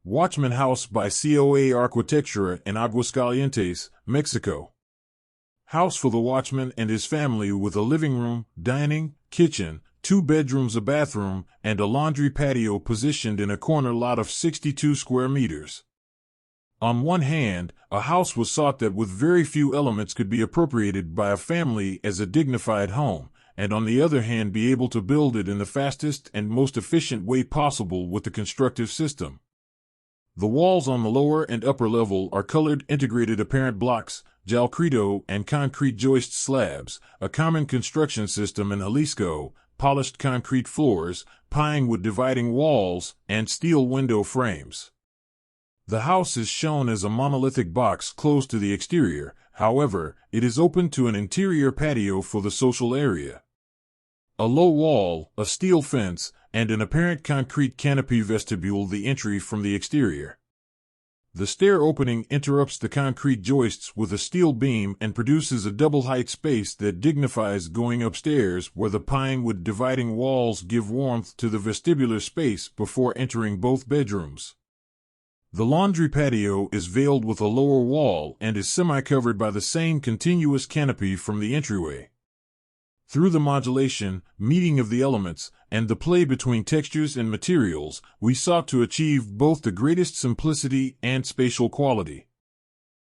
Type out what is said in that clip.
Watchman House by COA Arquitectura in Aguascalientes, Mexico. House for the watchman and his family with a living room, dining, kitchen, 2 bedrooms, a bathroom, and a laundry patio positioned in a corner lot of 62 square meters. On one hand, a house was sought that with very few elements could be appropriated by a family as a dignified home, and on the other hand be able to build it in the fastest and most efficient way possible with the constructive system. The walls on the lower and upper level are colored integrated apparent blocks, jalcreto, and concrete joist slabs, a common construction system in Jalisco, polished concrete floors, pine wood dividing walls, and steel window frames. The house is shown as a monolithic box closed to the exterior, however, it is open to an interior patio for the social area. A low wall, a steel fence, and an apparent concrete canopy vestibule the entry from the exterior. The stair opening interrupts the concrete joists with a steel beam and produces a double-height space that dignifies going upstairs, where the pine wood dividing walls give warmth to the vestibular space before entering both bedrooms. The laundry patio is veiled with a lower wall and is semi-covered by the same continuous canopy from the entryway. Through the modulation, meeting of the elements, and the play between textures and materials, we sought to achieve both the greatest simplicity and spatial quality.